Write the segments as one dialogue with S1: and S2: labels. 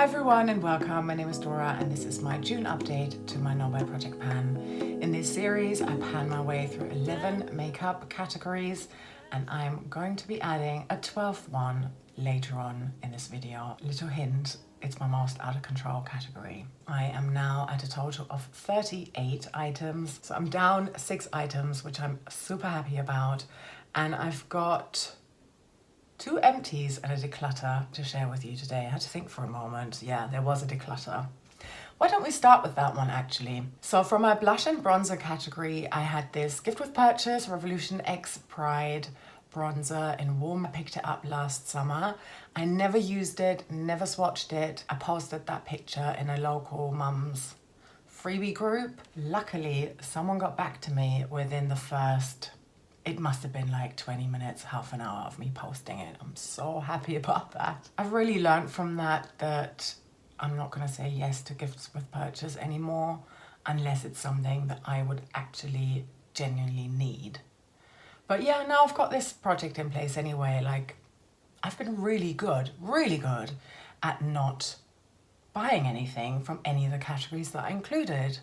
S1: Hi everyone and welcome. My name is Dora and this is my June update to my No Buy Project pan. In this series I pan my way through 11 makeup categories and I'm going to be adding a 12th one later on in this video. Little hint, it's my most out of control category. I am now at a total of 38 items. So I'm down 6 items, which I'm super happy about. And I've got 2 empties and a declutter to share with you today. I had to think for a moment. Yeah, there was a declutter. Why don't we start with that one actually? So for my blush and bronzer category, I had this gift with purchase Revolution X Pride bronzer in warm. I picked it up last summer. I never used it, never swatched it. I posted that picture in a local mum's freebie group. Luckily, someone got back to me within the first, it must have been like 20 minutes, half an hour of me posting it. I'm so happy about that. I've really learned from that I'm not gonna say yes to gifts with purchase anymore unless it's something that I would actually genuinely need. But yeah, now I've got this project in place anyway. Like, I've been really good at not buying anything from any of the categories that I included.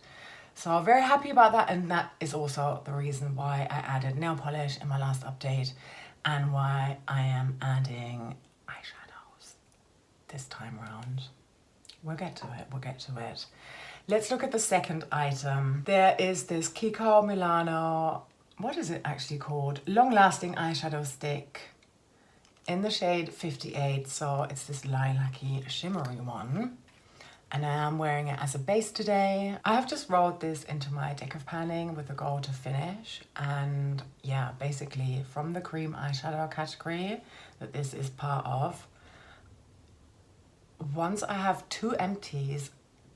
S1: So I'm very happy about that, and that is also the reason why I added nail polish in my last update and why I am adding eyeshadows this time around. We'll get to it. Let's look at the second item. There is this Kiko Milano, what is it actually called? Long-lasting eyeshadow stick in the shade 58. So it's this lilac-y shimmery one. And I am wearing it as a base today. I have just rolled this into my deck of panning with a goal to finish. And yeah, basically from the cream eyeshadow category that this is part of, once I have 2 empties,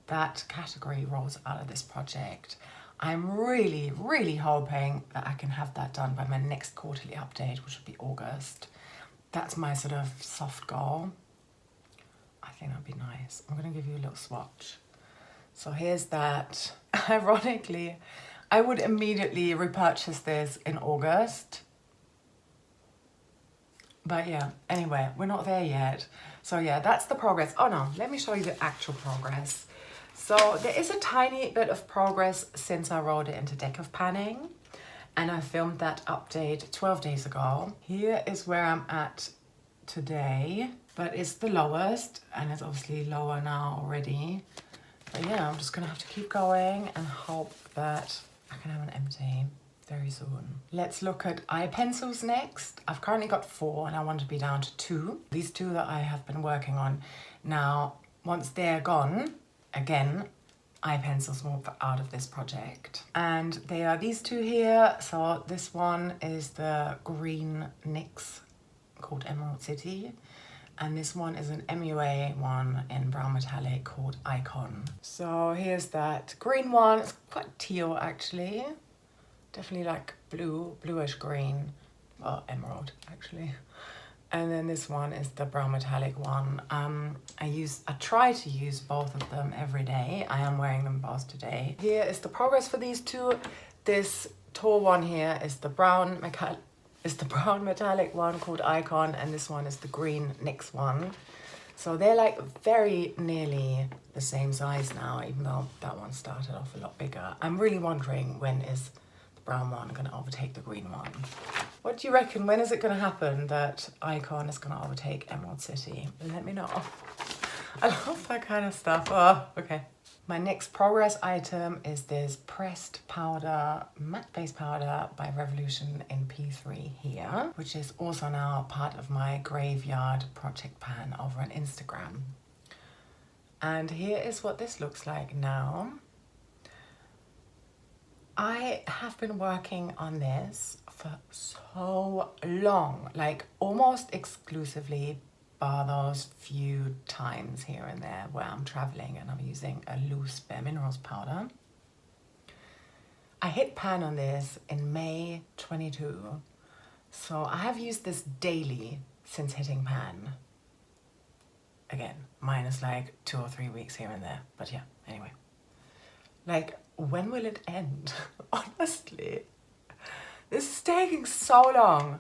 S1: that category rolls out of this project. I'm really hoping that I can have that done by my next quarterly update, which will be August. That's my sort of soft goal. I think that'd be nice. I'm gonna give you a little swatch. So here's that. Ironically, I would immediately repurchase this in August. But yeah, anyway, we're not there yet. So yeah, that's the progress. Oh no, let me show you the actual progress. So there is a tiny bit of progress since I rolled it into deck of panning. And I filmed that update 12 days ago. Here is where I'm at today. But it's the lowest, and it's obviously lower now already. But yeah, I'm just gonna have to keep going and hope that I can have an empty very soon. Let's look at eye pencils next. I've currently got 4 and I want to be down to 2. These 2 that I have been working on. Now, once they're gone, again, eye pencils move out of this project. And they are these 2 here. So this one is the green NYX called Emerald City. And this one is an MUA one in brown metallic called Icon. So here's that green one. It's quite teal actually. Definitely like bluish green. Well, emerald actually. And then this one is the brown metallic one. I try to use both of them every day. I am wearing them both today. Here is the progress for these 2. This tall one here is the brown metallic one called Icon, and this one is the green NYX one. So they're like very nearly the same size now, even though that one started off a lot bigger. I'm really wondering, when is the brown one gonna overtake the green one? What do you reckon? When is it gonna happen that Icon is gonna overtake Emerald City? Let me know. I love that kind of stuff. Oh, okay. My next progress item is this pressed powder, matte base powder by Revolution in P3 here, which is also now part of my graveyard project pan over on Instagram. And here is what this looks like now. I have been working on this for so long, like almost exclusively, bar those few times here and there where I'm traveling and I'm using a loose Bare Minerals powder. I hit pan on this in May 22, so I have used this daily since hitting pan. Again, minus like 2 or 3 weeks here and there, but yeah, anyway. Like, when will it end? Honestly, this is taking so long.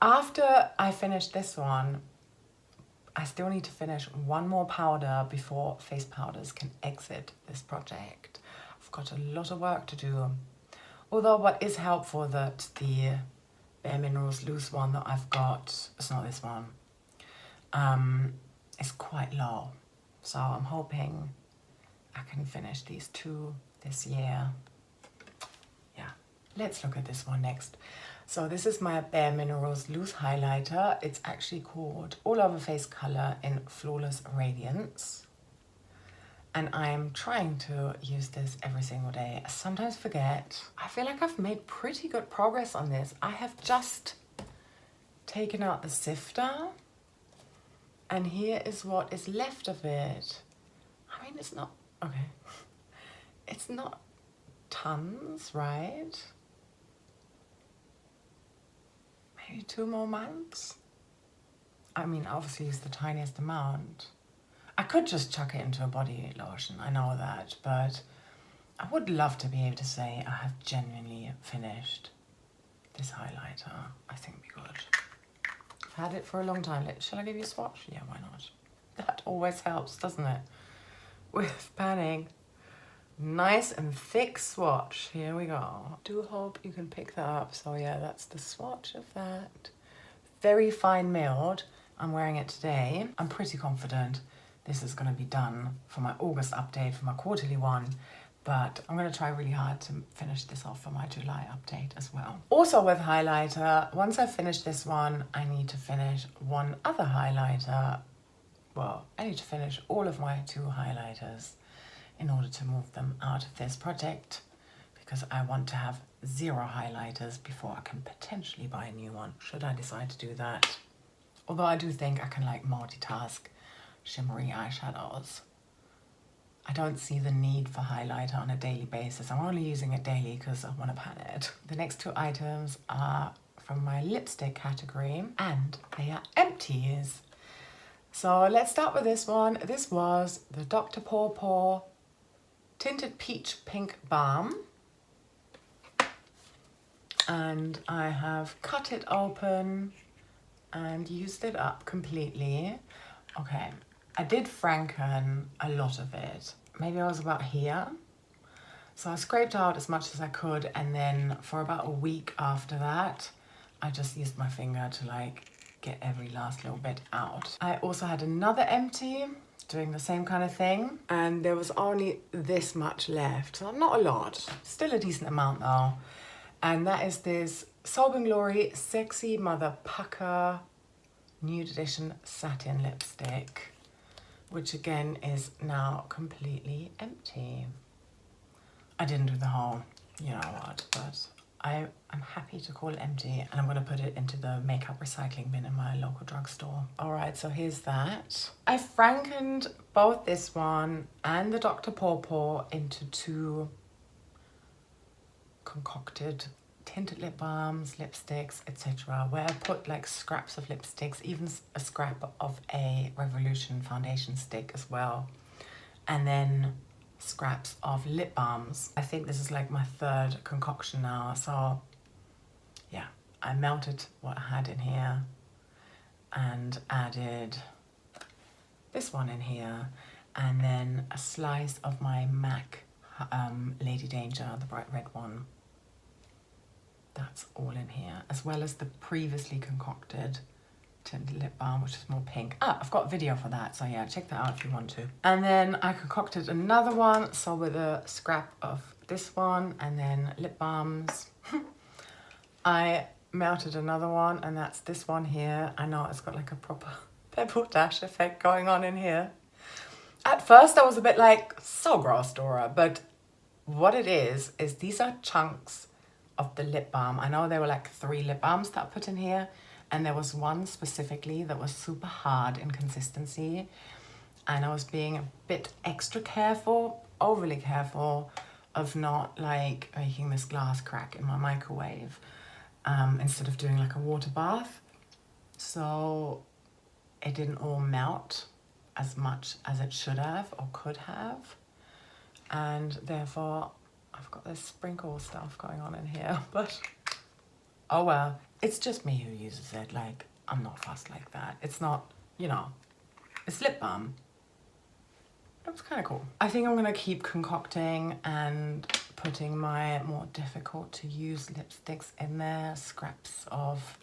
S1: After I finished this one, I still need to finish one more powder before face powders can exit this project. I've got a lot of work to do. Although what is helpful that the Bare Minerals loose one that I've got, it's not this one, is quite low. So I'm hoping I can finish these two this year. Yeah, let's look at this one next. So this is my Bare Minerals loose highlighter. It's actually called All Over Face Color in Flawless Radiance. And I'm trying to use this every single day. I sometimes forget. I feel like I've made pretty good progress on this. I have just taken out the sifter. And here is what is left of it. I mean, it's not, okay. It's not tons, right? Maybe 2 more months? I mean, obviously it's the tiniest amount. I could just chuck it into a body lotion, I know that, but I would love to be able to say I have genuinely finished this highlighter. I think it'd be good. I've had it for a long time. Shall I give you a swatch? Yeah, why not? That always helps, doesn't it? With panning. Nice and thick swatch. Here we go. Do hope you can pick that up. So yeah, that's the swatch of that. Very fine milled. I'm wearing it today. I'm pretty confident this is going to be done for my August update, for my quarterly one. But I'm going to try really hard to finish this off for my July update as well. Also with highlighter, once I finish this one, I need to finish one other highlighter. Well, I need to finish all of my 2 highlighters in order to move them out of this project, because I want to have 0 highlighters before I can potentially buy a new one, should I decide to do that. Although I do think I can like multitask shimmery eyeshadows. I don't see the need for highlighter on a daily basis. I'm only using it daily because I want to pan it. The next 2 items are from my lipstick category and they are Empties. So let's start with this one. This was the Dr. Paw Tinted Peach Pink Balm. And I have cut it open and used it up completely. Okay, I did franken a lot of it. Maybe I was about here. So I scraped out as much as I could, and then for about a week after that, I just used my finger to like get every last little bit out. I also had another empty doing the same kind of thing, and there was only this much left, so not a lot, still a decent amount though. And that is this Soap & Glory Sexy Mother Pucker Nude Edition Satin Lipstick, which again is now completely empty. I didn't do the whole, you know what, but I'm happy to call it empty, and I'm going to put it into the makeup recycling bin in my local drugstore. All right, so here's that. I frankened both this one and the Dr. Paw into 2 concocted tinted lip balms, lipsticks, etc., where I put like scraps of lipsticks, even a scrap of a Revolution foundation stick as well, and then scraps of lip balms. I think this is like my 3rd concoction now. So yeah, I melted what I had in here and added this one in here, and then a slice of my MAC Lady Danger, the bright red one. That's all in here, as well as the previously concocted tinted lip balm, which is more pink. I've got a video for that, so yeah, check that out if you want to. And then I concocted another one, so with a scrap of this one and then lip balms. I melted another one, and that's this one here. I know it's got like a proper pebble dash effect going on in here. At first I was a bit like, so gross, Dora, but what it is these are chunks of the lip balm. I know there were like 3 lip balms that I put in here, and there was one specifically that was super hard in consistency, and I was being a bit extra careful, overly careful, of not like making this glass crack in my microwave instead of doing like a water bath. So it didn't all melt as much as it should have or could have, and therefore I've got this sprinkle stuff going on in here, but oh well. It's just me who uses it. Like, I'm not fussed like that. It's not, you know, It's lip balm. That was kind of cool. I think I'm gonna keep concocting and putting my more difficult to use lipsticks in there. Scraps of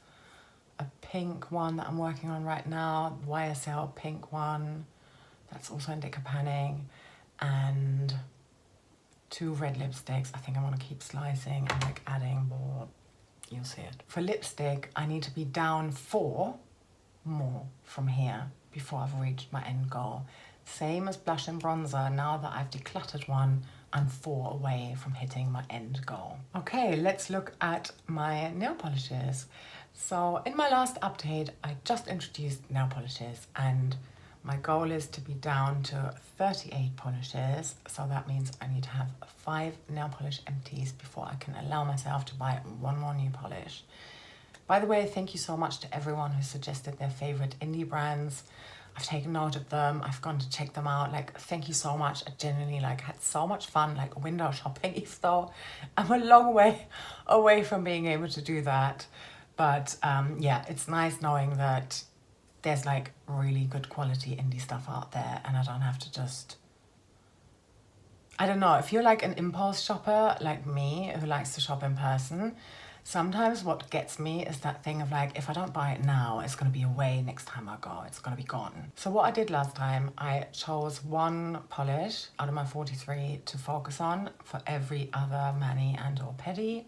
S1: a pink one that I'm working on right now, YSL pink one. That's also in Declutter panning. And 2 red lipsticks. I think I want to keep slicing and like adding more. You'll see it. For lipstick, I need to be down 4 more from here before I've reached my end goal. Same as blush and bronzer. Now that I've decluttered one, I'm 4 away from hitting my end goal. Okay, let's look at my nail polishes. So in my last update, I just introduced nail polishes, and my goal is to be down to 38 polishes. So that means I need to have 5 nail polish empties before I can allow myself to buy 1 more new polish. By the way, thank you so much to everyone who suggested their favorite indie brands. I've taken note of them. I've gone to check them out. Like, thank you so much. I genuinely had so much fun window shopping, even though I'm a long way away from being able to do that. But yeah, it's nice knowing that there's really good quality indie stuff out there, and I don't have to just, I don't know, if you're an impulse shopper like me who likes to shop in person, sometimes what gets me is that thing of if I don't buy it now, it's going to be away next time I go, it's going to be gone. So what I did last time, I chose 1 polish out of my 43 to focus on for every other mani and or pedi,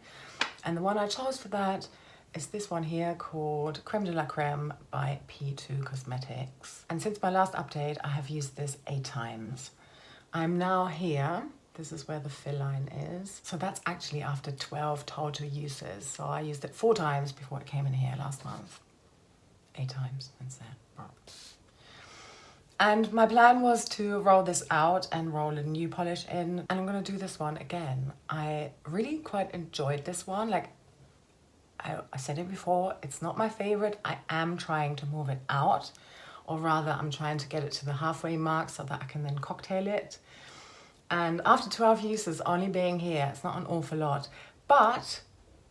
S1: and the one I chose for that is this one here called Creme de la Creme by P2 Cosmetics. And since my last update, I have used this 8 times. I'm now here. This is where the fill line is. So that's actually after 12 total uses. So I used it 4 times before it came in here last month. 8 times instead. And my plan was to roll this out and roll a new polish in. And I'm gonna do this one again. I really quite enjoyed this one. I said it before, it's not my favorite. I am trying to move it out, or rather I'm trying to get it to the halfway mark so that I can then cocktail it. And after 12 uses only being here, it's not an awful lot, but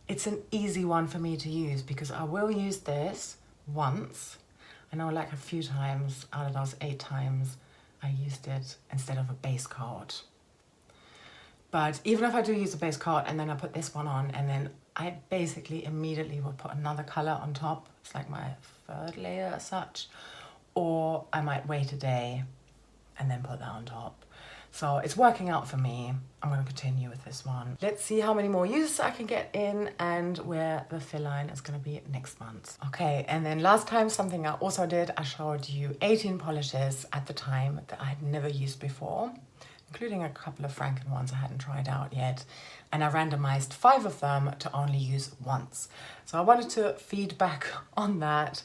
S1: it's an easy one for me to use because I will use this once. I know a few times out of those 8 times I used it instead of a base coat. But even if I do use a base coat and then I put this one on, and then I basically immediately will put another color on top. It's my 3rd layer as such. Or I might wait a day and then put that on top. So it's working out for me. I'm going to continue with this one. Let's see how many more uses I can get in and where the fill line is going to be next month. Okay, and then last time, something I also did, I showed you 18 polishes at the time that I had never used before, including a couple of Franken ones I hadn't tried out yet. And I randomized 5 of them to only use once. So I wanted to feed back on that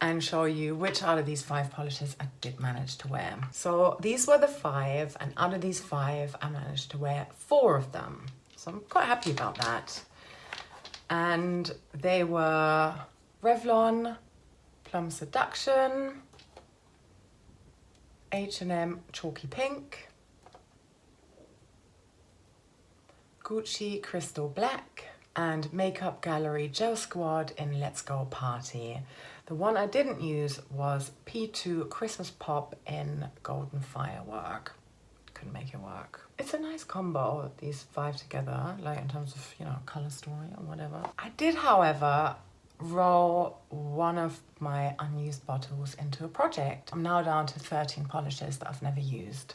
S1: and show you which out of these 5 polishes I did manage to wear. So these were the 5, and out of these 5, I managed to wear 4 of them. So I'm quite happy about that. And they were Revlon, Plum Seduction, H&M Chalky Pink, Gucci Crystal Black, and Makeup Gallery Gel Squad in Let's Go Party. The one I didn't use was P2 Christmas Pop in Golden Firework. Couldn't make it work. It's a nice combo, these 5 together, in terms of, color story or whatever. I did, however, roll one of my unused bottles into a project. I'm now down to 13 polishes that I've never used.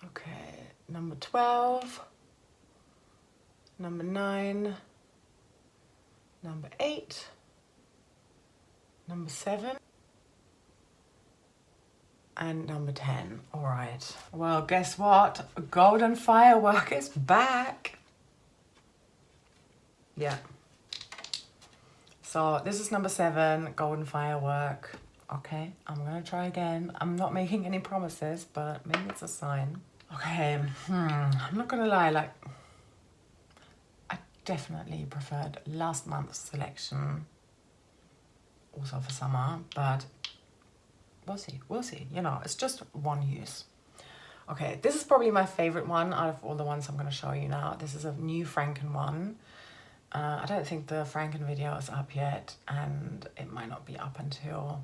S1: Okay, number 12. Number 9, number 8, number 7, and number 10. All right. Well, guess what? Golden Firework is back. Yeah. So this is number 7, Golden Firework. Okay, I'm gonna try again. I'm not making any promises, but maybe it's a sign. Okay, I'm not gonna lie, definitely preferred last month's selection, also for summer, but we'll see, it's just one use. Okay, this is probably my favorite one out of all the ones I'm going to show you now. This is a new Franken one. I don't think the Franken video is up yet, and it might not be up until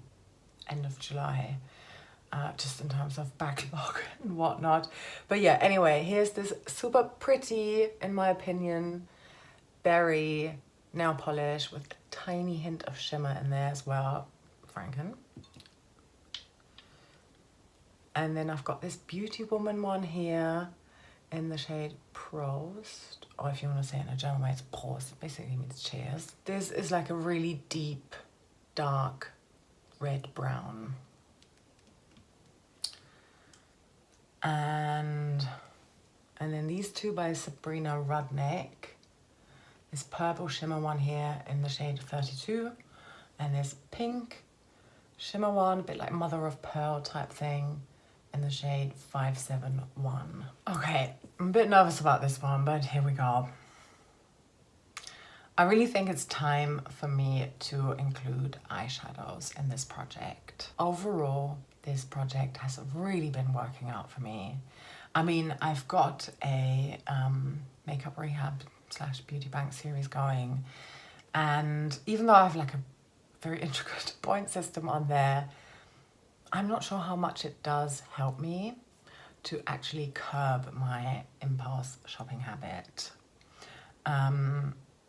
S1: end of July, just in terms of backlog and whatnot. But yeah, anyway, here's this super pretty, in my opinion, berry nail polish with a tiny hint of shimmer in there as well, Franken. And then I've got this Beauty Woman one here in the shade Prost, or if you want to say it in a German way, it's Prost. It basically means cheers. This is like a really deep, dark red-brown. And then these two by Sabrina Rudnick. This purple shimmer one here in the shade 32, and this pink shimmer one, a bit like mother of pearl type thing, in the shade 571. Okay, I'm a bit nervous about this one, but here we go. I really think it's time for me to include eyeshadows in this project. Overall, this project has really been working out for me. I mean, I've got a makeup rehab / beauty bank series going, and even though I have like a very intricate point system on there, I'm not sure how much it does help me to actually curb my impulse shopping habit.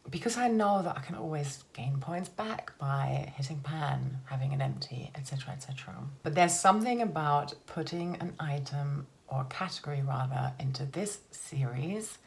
S1: Because I know that I can always gain points back by hitting pan, having an empty, etc, etc. But there's something about putting an item, or a category rather, into this series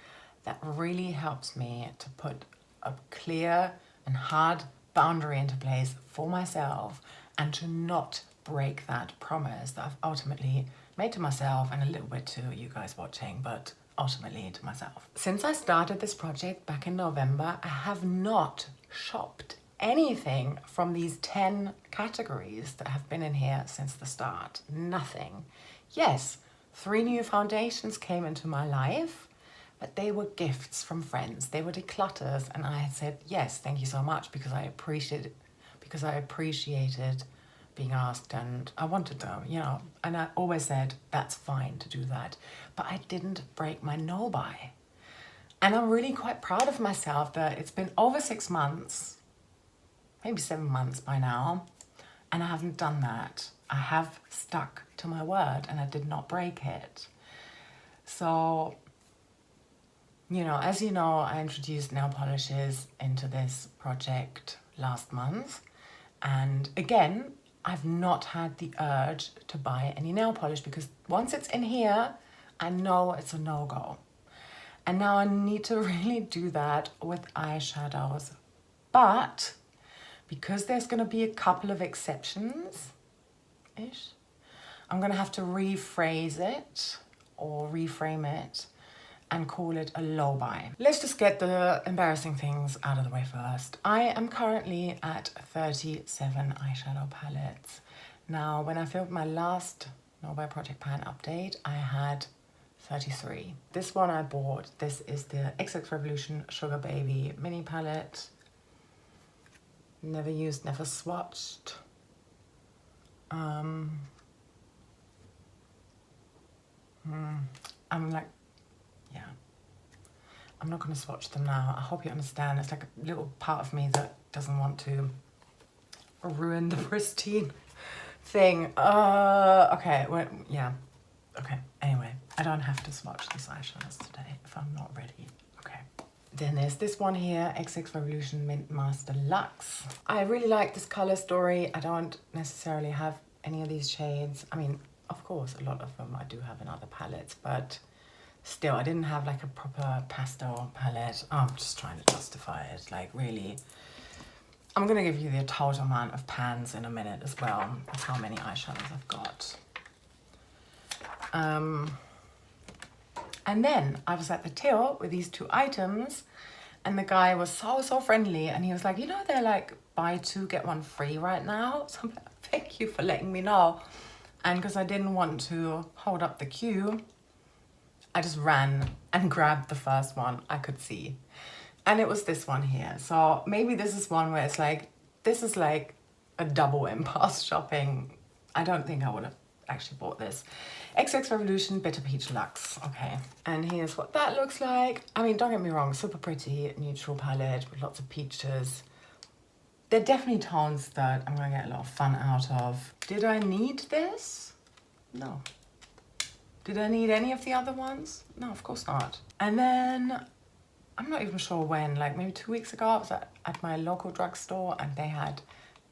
S1: that really helps me to put a clear and hard boundary into place for myself, and to not break that promise that I've ultimately made to myself, and a little bit to you guys watching, but ultimately to myself. Since I started this project back in November, I have not shopped anything from these 10 categories that have been in here since the start. Nothing. Yes, 3 new foundations came into my life, but they were gifts from friends. They were declutters, and I had said yes, thank you so much, because I appreciated being asked, and I wanted them, you know, and I always said that's fine to do that, but I didn't break my no-buy. And I'm really quite proud of myself that it's been over 6 months, maybe 7 months by now, and I haven't done that. I have stuck to my word, and I did not break it. So, you know, as you know, I introduced nail polishes into this project last month, and again, I've not had the urge to buy any nail polish, because once it's in here, I know it's a no-go. And now I need to really do that with eyeshadows. But because there's going to be a couple of exceptions-ish, I'm going to have to rephrase it or reframe it and call it a low buy. Let's just get the embarrassing things out of the way first. I am currently at 37 eyeshadow palettes. Now, when I filmed my last No Buy Project Pan update, I had 33. This one I bought, this is the XX Revolution Sugar Baby mini palette. Never used, never swatched. I'm like, yeah, I'm not going to swatch them now. I hope you understand. It's like a little part of me that doesn't want to ruin the pristine thing. Okay, well, yeah. Okay, anyway, I don't have to swatch these eyeshadows today if I'm not ready. Okay. Then there's this one here, XX Revolution Mint Master Luxe. I really like this color story. I don't necessarily have any of these shades. I mean, of course, a lot of them I do have in other palettes, but still, I didn't have like a proper pastel palette. Oh, I'm just trying to justify it. Like, really, I'm gonna give you the total amount of pans in a minute as well, of how many eyeshadows I've got. And then I was at the till with these 2 items, and the guy was so friendly, and he was like, you know, they're like buy 2 get 1 free right now. So I'm like, thank you for letting me know. And because I didn't want to hold up the queue, I just ran and grabbed the first one I could see. And it was this one here. So maybe this is one where it's like, this is like a double impulse shopping. I don't think I would have actually bought this. XX Revolution Bitter Peach Luxe. Okay. And here's what that looks like. I mean, don't get me wrong, super pretty neutral palette with lots of peaches. They're definitely tones that I'm gonna get a lot of fun out of. Did I need this? No. Did I need any of the other ones? No, of course not. And then, I'm not even sure when, like maybe 2 weeks ago, I was at my local drugstore and they had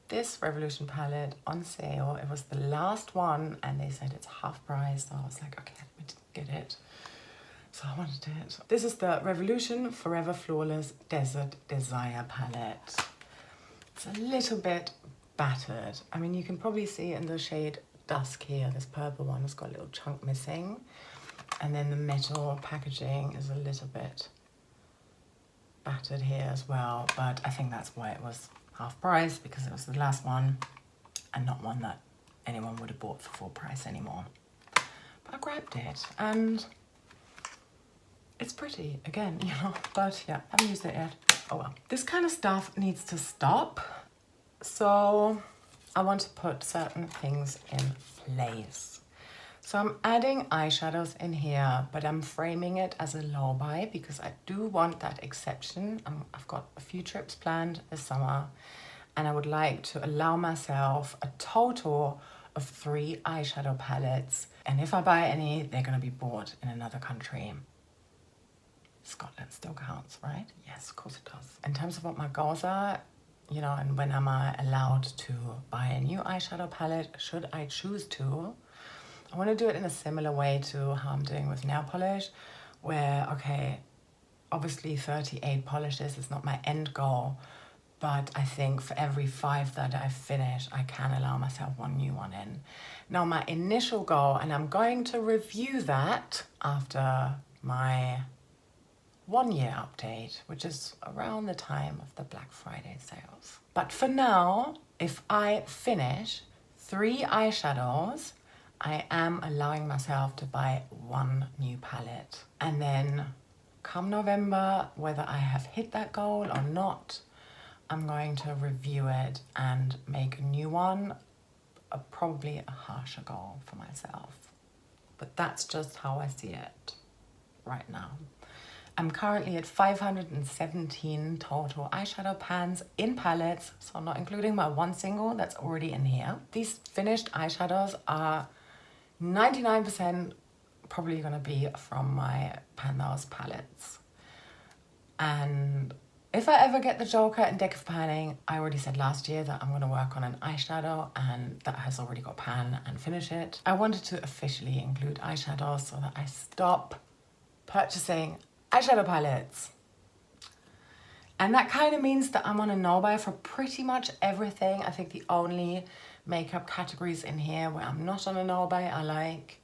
S1: this Revolution palette on sale. It was the last one and they said it's half price. So I was like, okay, let me get it. So I wanted it. This is the Revolution Forever Flawless Desert Desire palette. It's a little bit battered. I mean, you can probably see in the shade Dusk here, this purple one has got a little chunk missing. And then the metal packaging is a little bit battered here as well. But I think that's why it was half price, because it was the last one and not one that anyone would have bought for full price anymore. But I grabbed it and it's pretty again, you know, but yeah, I haven't used it yet. Oh well. This kind of stuff needs to stop. So I want to put certain things in place. So I'm adding eyeshadows in here, but I'm framing it as a low buy because I do want that exception. I've got a few trips planned this summer and I would like to allow myself a total of 3 eyeshadow palettes. And if I buy any, they're gonna be bought in another country. Scotland still counts, right? Yes, of course it does. In terms of what my goals are, you know, and when am I allowed to buy a new eyeshadow palette, should I choose to, I want to do it in a similar way to how I'm doing with nail polish, where, okay, obviously 38 polishes is not my end goal, but I think for every 5 that I finish, I can allow myself 1 new one in. Now my initial goal, and I'm going to review that after my 1-year update, which is around the time of the Black Friday sales. But for now, if I finish 3 eyeshadows, I am allowing myself to buy 1 new palette. And then come November, whether I have hit that goal or not, I'm going to review it and make a new one, probably a harsher goal for myself. But that's just how I see it right now. I'm currently at 517 total eyeshadow pans in palettes, so not including my 1 single that's already in here. These finished eyeshadows are 99% probably gonna be from my Panthers palettes. And if I ever get the Joker in Deck of Panning, I already said last year that I'm gonna work on an eyeshadow and that has already got pan and finish it. I wanted to officially include eyeshadows so that I stop purchasing eyeshadow palettes. And that kind of means that I'm on a no-buy for pretty much everything. I think the only makeup categories in here where I'm not on a no-buy are like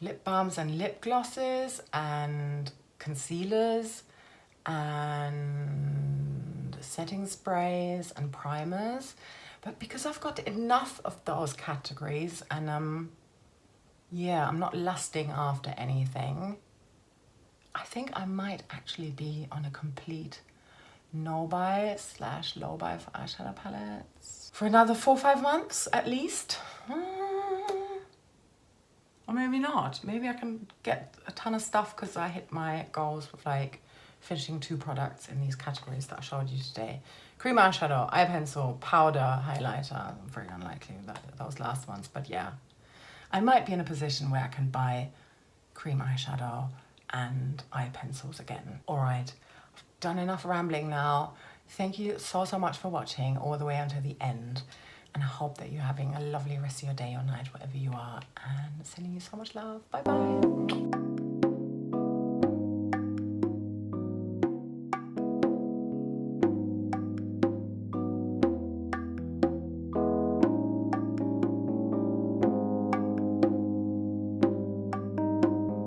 S1: lip balms and lip glosses and concealers and setting sprays and primers. But because I've got enough of those categories and I'm not lusting after anything, I think I might actually be on a complete no-buy / low-buy for eyeshadow palettes for another 4 or 5 months at least. Or maybe not. Maybe I can get a ton of stuff because I hit my goals with like finishing 2 products in these categories that I showed you today. Cream eyeshadow, eye pencil, powder, highlighter. Very unlikely that those last ones, but yeah. I might be in a position where I can buy cream eyeshadow and eye pencils again. All right, I've done enough rambling now. Thank you so much for watching all the way until the end. And I hope that you're having a lovely rest of your day or night, wherever you are. And sending you so much love. Bye bye.